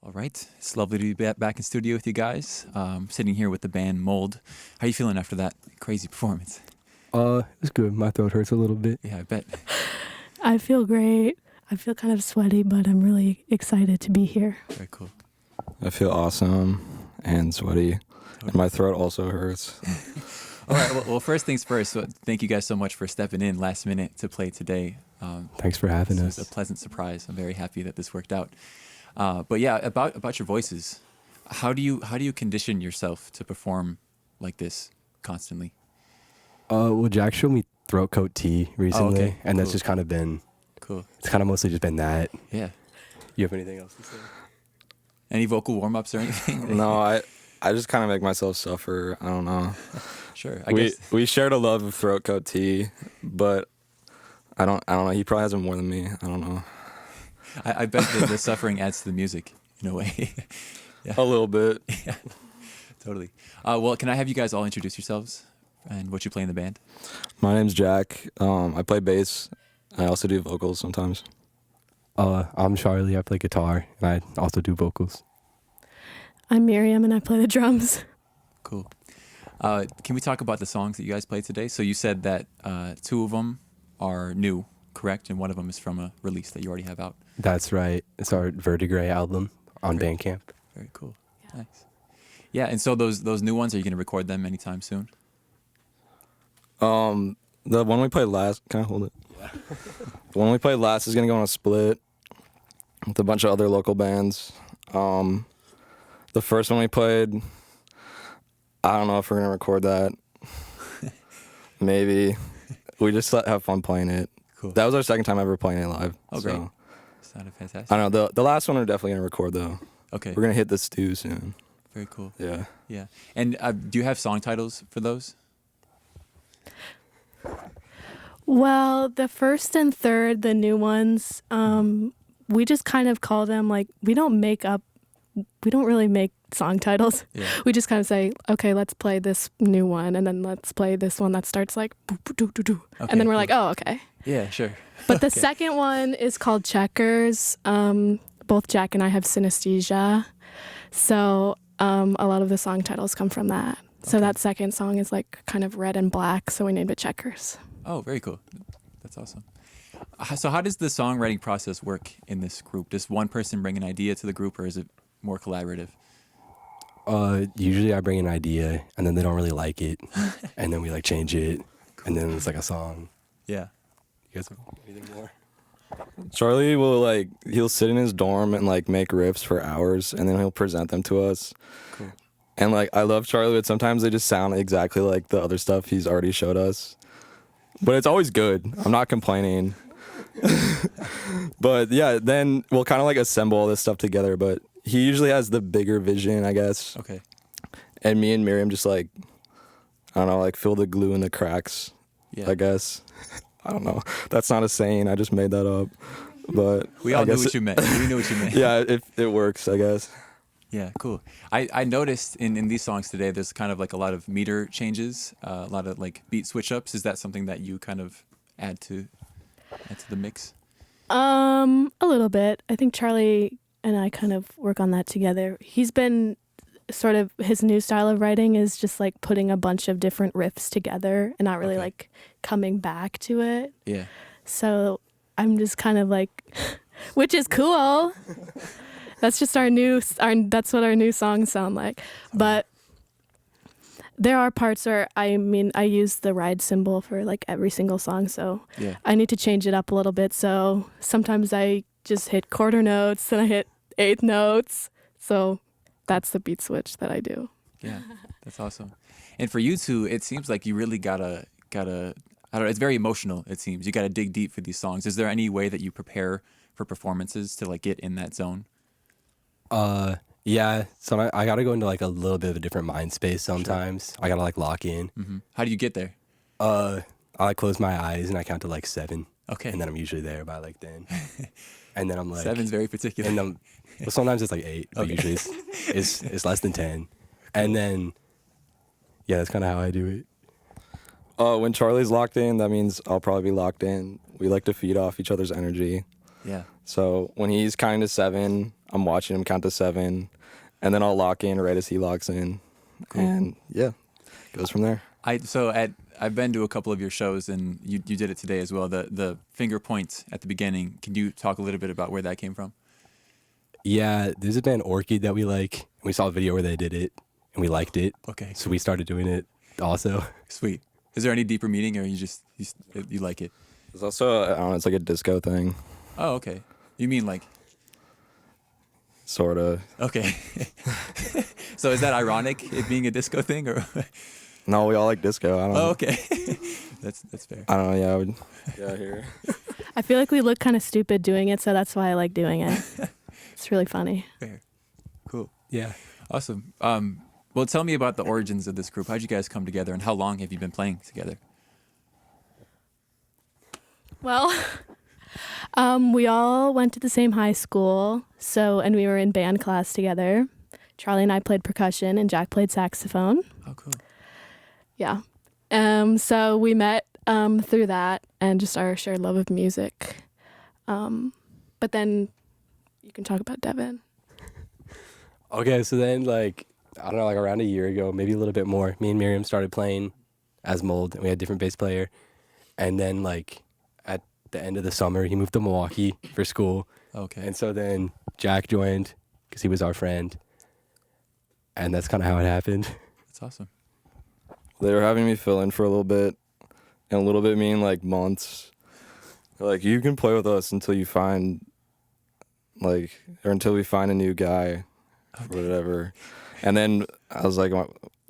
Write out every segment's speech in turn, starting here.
All right. It's lovely to be back in studio with you guys. Sitting here with the band Mold. How are you feeling after that crazy performance? It's good. My throat hurts a little bit. Yeah, I bet. I feel great. I feel kind of sweaty, but I'm really excited to be here. Very cool. I feel awesome and sweaty, and my throat also hurts. All right. Well, first things first. So thank you guys so much for stepping in last minute to play today. Thanks for having It us. was a pleasant surprise. I'm very happy that this worked out. But yeah, about your voices, how do you condition yourself to perform like this constantly? Well, Jack showed me throat coat tea recently, okay. and that's Cool. just kind of been. Cool. It's kind of mostly just been that. Yeah. You have anything else to say? Any vocal warm ups or anything? No, I just kind of make myself suffer. I don't know. Sure. I guess. We shared a love of throat coat tea, but I don't know. He probably has it more than me. I don't know. I bet the suffering adds to the music in a way. Yeah. A little bit. Yeah. Totally. Well, can I have you guys all introduce yourselves and what you play in the band? My name's Jack. I play bass. I also do vocals sometimes. I'm Charlie. I play guitar, and I also do vocals. I'm Miriam, and I play the drums. Cool. Can we talk about the songs that you guys played today? So you said that 2 of them are new, correct? And one of them is from a release that you already have out. That's right. It's our Vertigray album on Bandcamp. Very cool. Yeah. Nice. Yeah, and so those new ones, are you going to record them anytime soon? The one we played last. Can I hold it? Yeah. The one we played last is gonna go on a split with a bunch of other local bands. The first one we played, I don't know if we're gonna record that. Maybe. We just have fun playing it. Cool. That was our second time ever playing it live. Oh, so. great. Sounded fantastic. I don't know. The last one we're definitely gonna record though. Okay. We're gonna hit the stew soon. Very cool. Yeah. Yeah. And do you have song titles for those? Well, the first and third, the new ones, we just kind of call them like, we don't really make song titles. Yeah. We just kind of say, okay, let's play this new one, and then let's play this one that starts like, boo, boo, doo, doo, doo. Okay, and then we're cool. like, oh, okay. Yeah, sure. But the Okay. second one is called Checkers. Both Jack and I have synesthesia. So a lot of the song titles come from that. So Okay. that second song is like kind of red and black, so we named it Checkers. Oh, very cool. That's awesome. So how does the songwriting process work in this group? Does one person bring an idea to the group, or is it more collaborative? Usually I bring an idea, and then they don't really like it, and then we like change it, and then it's like a song. Yeah. You guys have anything more? Charlie he'll sit in his dorm and like make riffs for hours, and then he'll present them to us. Cool. And like I love Charlie, but sometimes they just sound exactly like the other stuff he's already showed us. But it's always good. I'm not complaining. But yeah, then we'll kind of like assemble all this stuff together. But he usually has the bigger vision, I guess. Okay. And me and Miriam just like, I don't know, like fill the glue in the cracks, Yeah. I guess. I don't know. That's not a saying. I just made that up. But We all I knew guess what you meant. We knew what you meant. yeah, it works, I guess. Yeah, cool. I noticed in these songs today, there's kind of like a lot of meter changes, a lot of like beat switch ups. Is that something that you kind of add to the mix? A little bit. I think Charlie and I kind of work on that together. He's been sort of, his new style of writing is just like putting a bunch of different riffs together and not really Okay. like coming back to it. Yeah. So I'm just kind of like, which is cool. That's just that's what our new songs sound like. But there are parts where I use the ride cymbal for like every single song, so Yeah. I need to change it up a little bit. So sometimes I just hit quarter notes, then I hit eighth notes. So that's the beat switch that I do. Yeah. That's awesome. And for you two, it seems like you really gotta I don't know, it's very emotional, it seems. You gotta dig deep for these songs. Is there any way that you prepare for performances to like get in that zone? Yeah. So I gotta go into like a little bit of a different mind space sometimes. I gotta like lock in. Mm-hmm. How do you get there? I like close my eyes and I count to like 7. Okay. And then I'm usually there by like then. And then I'm like 7's very particular. And well, sometimes it's like 8, but Okay. usually it's less than 10. And then yeah, that's kind of how I do it. When Charlie's locked in, that means I'll probably be locked in. We like to feed off each other's energy. Yeah. So when he's kind of 7, I'm watching him count to 7, and then I'll lock in right as he locks in, and yeah, goes from there. I've been to a couple of your shows, and you did it today as well. The finger points at the beginning. Can you talk a little bit about where that came from? Yeah, there's a band Orchid that we like. And we saw a video where they did it, and we liked it. Okay, So we started doing it also. sweet. Is there any deeper meaning, or you like it? It's also, I don't know, it's like a disco thing, Oh, okay. You mean like sort of. okay? So is that ironic, it being a disco thing, or? No, we all like disco. I don't. Oh, okay. That's fair. I don't know. Yeah, I would. Yeah, here. I feel like we look kind of stupid doing it, so that's why I like doing it. It's really funny. Fair. Cool. Yeah. Awesome. Well, tell me about the origins of this group. How'd you guys come together, and how long have you been playing together? Well, we all went to the same high school, and we were in band class together. Charlie and I played percussion, and Jack played saxophone. Oh, cool. Yeah. So we met through that and just our shared love of music. But then you can talk about Devin. Okay, so then like I don't know, like around a year ago, maybe a little bit more, me and Miriam started playing as Mold, and we had a different bass player. And then like at the end of the summer, he moved to Milwaukee for school. Okay. And so then Jack joined because he was our friend. And that's kind of how it happened. That's awesome. They were having me fill in for a little bit, and a little bit mean like months. They're like, you can play with us until you find, or until we find a new guy, or whatever. And then I was like,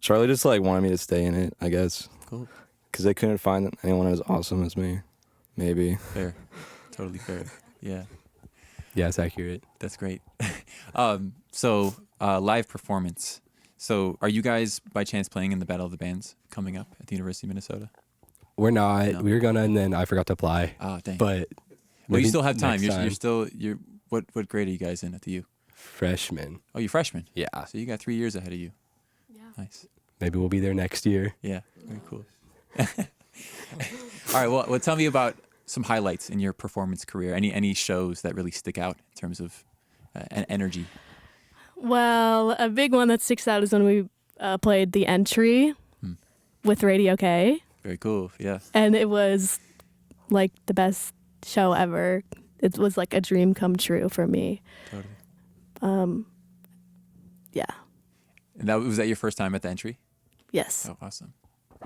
Charlie just like wanted me to stay in it, I guess. Cool. Because they couldn't find anyone as awesome as me, maybe. Fair. Totally fair. Yeah. Yeah, it's accurate. That's great. So live performance. So are you guys by chance playing in the Battle of the Bands coming up at the University of Minnesota? We're not. No. We were gonna, and then I forgot to apply. Oh, dang. But well, you maybe still have time. next You're what grade are you guys in at the U? freshman. Oh, you're freshmen. Yeah. So you got 3 years ahead of you. Yeah. Nice. Maybe we'll be there next year. Yeah. Very cool. All right. Well, tell me about some highlights in your performance career. Any shows that really stick out in terms of energy? Well, a big one that sticks out is when we played The Entry with Radio K. Very cool. Yeah. And it was like the best show ever. It was like a dream come true for me. Totally. Yeah. And was that your first time at the Entry? Yes. Oh, awesome.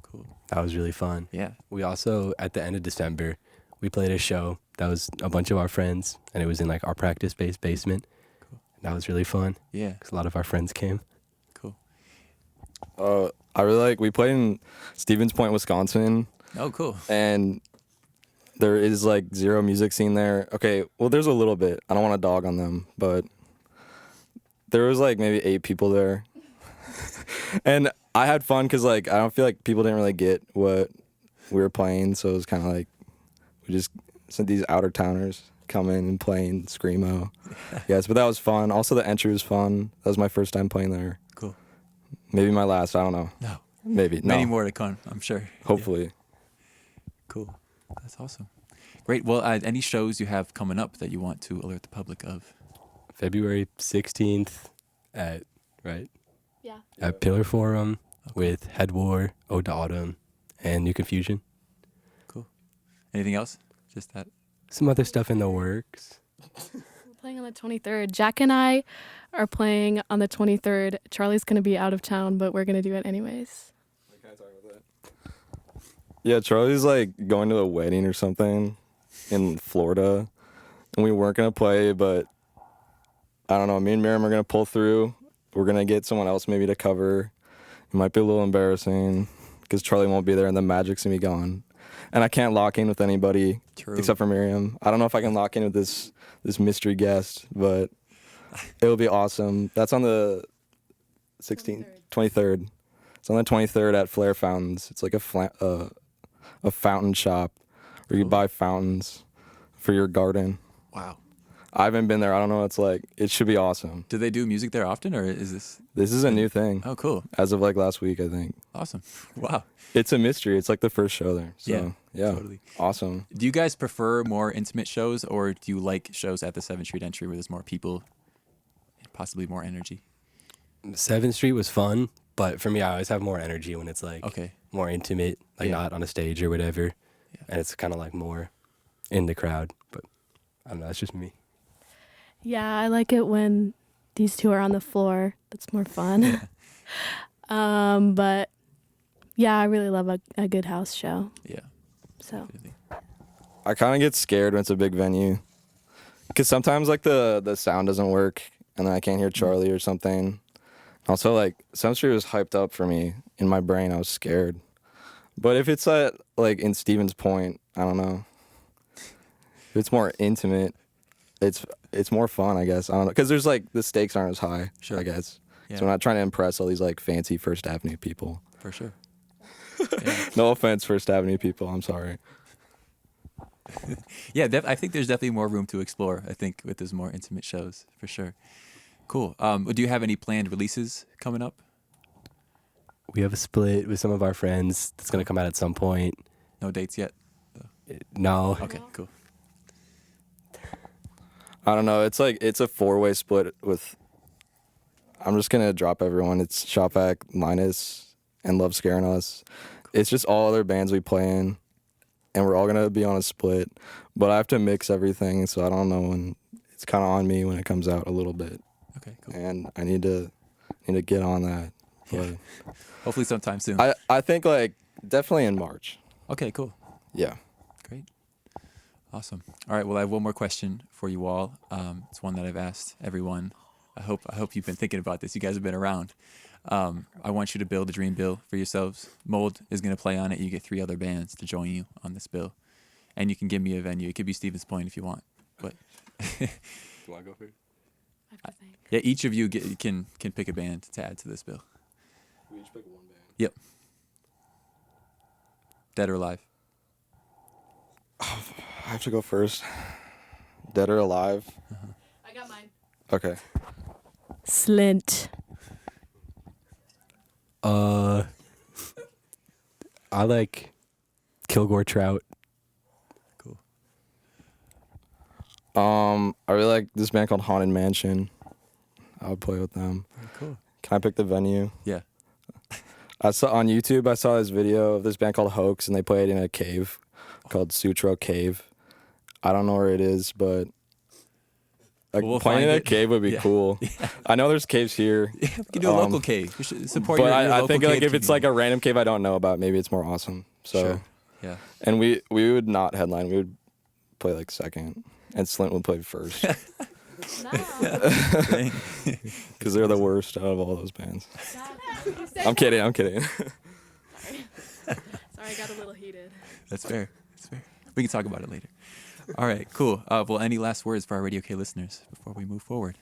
Cool. That was really fun. Yeah. We also, at the end of December, we played a show that was a bunch of our friends, and it was in like our practice-based basement. Cool. That was really fun Yeah. because a lot of our friends came. Cool. I really we played in Stevens Point, Wisconsin, Oh, cool. and there is like zero music scene there. Okay, well, there's a little bit. I don't want to dog on them, but there was like maybe 8 people there. And I had fun because like I don't feel like people didn't really get what we were playing, so it was kind of like we just sent these outer towners come in and playing screamo. Yes, but that was fun. Also, the Entry was fun. That was my first time playing there. Cool. Maybe my last. I don't know. No. Maybe no. Many more to come, I'm sure. Hopefully. Cool. That's awesome. Great. Well, any shows you have coming up that you want to alert the public of? February 16th at, right? Yeah. At Pillar Forum with Head War, Ode to Autumn, and New Confusion. Cool. Anything else? Just that? Some other stuff in the works. We're playing on the 23rd. Jack and I are playing on the 23rd. Charlie's going to be out of town, but we're going to do it anyways. Yeah, Charlie's like going to a wedding or something in Florida, and we weren't gonna play, but I don't know. Me and Miriam are gonna pull through. We're gonna get someone else maybe to cover. It might be a little embarrassing because Charlie won't be there and the magic's gonna be gone, and I can't lock in with anybody except for Miriam. I don't know if I can lock in with this mystery guest, but it'll be awesome. That's on the 16th, 23rd. It's on the 23rd at Flare Fountains. It's like a fountain shop where you buy fountains for your garden. Wow. I haven't been there. I don't know what it's like. It should be awesome. Do they do music there often, or is this? This is a new thing. Oh, cool. As of like last week, I think. Awesome. Wow. It's a mystery. It's like the first show there. So, yeah. Totally. Awesome. Do you guys prefer more intimate shows, or do you like shows at the 7th Street Entry where there's more people possibly more energy? 7th Street was fun, but for me, I always have more energy when it's like Okay. more intimate, like Yeah. not on a stage or whatever. Yeah. And it's kind of like more in the crowd. But I don't know, that's just me. Yeah, I like it when these two are on the floor. That's more fun. But yeah, I really love a good house show. Yeah. So Definitely. I kind of get scared when it's a big venue, because sometimes like the sound doesn't work, and then I can't hear Charlie or something. Also, like 7th Street was hyped up for me. In my brain, I was scared. But if it's like in Stevens Point, I don't know. If it's more intimate, it's more fun, I guess. I don't know, because there's like the stakes aren't as high. Sure. I guess. Yeah. So I'm not trying to impress all these like fancy First Avenue people. For sure. Yeah. No offense, First Avenue people. I'm sorry. Yeah, I think there's definitely more room to explore. I think with those more intimate shows, for sure. Cool. Do you have any planned releases coming up? We have a split with some of our friends that's going to come out at some point. No dates yet. No. Okay, cool. I don't know. It's like it's a 4-way split with. I'm just gonna drop everyone. It's Shopvac, Linus, and Love Scaring Us. It's just all other bands we play in, and we're all gonna be on a split. But I have to mix everything, so I don't know when. It's kind of on me when it comes out a little bit, Okay, cool. and I need to get on that. But Hopefully sometime soon. I think like definitely in March. Okay, cool. Yeah. Great. Awesome. All right. Well, I have one more question for you all. It's one that I've asked everyone. I hope you've been thinking about this. You guys have been around. I want you to build a dream bill for yourselves. Mold is going to play on it. You get 3 other bands to join you on this bill, and you can give me a venue. It could be Stevens Point if you want, but You want to go first? I have to think. yeah, each of you can pick a band to add to this bill. We each pick one band. Yep. Dead or alive. I have to go first. Dead or Alive. I got mine. Okay. Slint. I like Kilgore Trout. Cool. I really like this band called Haunted Mansion. I would play with them. Very cool. Can I pick the venue? Yeah. I saw on YouTube. I saw this video of this band called Hoax, and they played in a cave called Sutro Cave. I don't know where it is, but like We'll playing find in a it. cave would be Yeah. cool. I know there's caves here, Yeah, we can do a local cave. You should support but your I local think like cave if it's like a community. random cave I don't know about, maybe it's more awesome. So, Sure. Yeah. and we would not headline. We would play like second, and Slint would play first because they're the worst out of all those bands. I'm kidding. Sorry, I got a little heated. That's fair. That's fair. We can talk about it later. All right, cool. Well, any last words for our Radio K listeners before we move forward?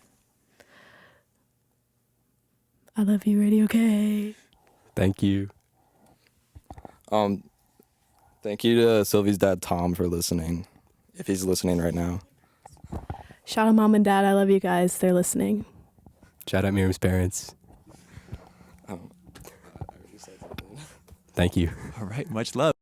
I love you, Radio K. Thank you. Thank you to Sylvie's dad Tom for listening, if he's listening right now. Shout out mom and dad. I love you guys. They're listening. Shout out Miriam's parents. Thank you. All right, much love.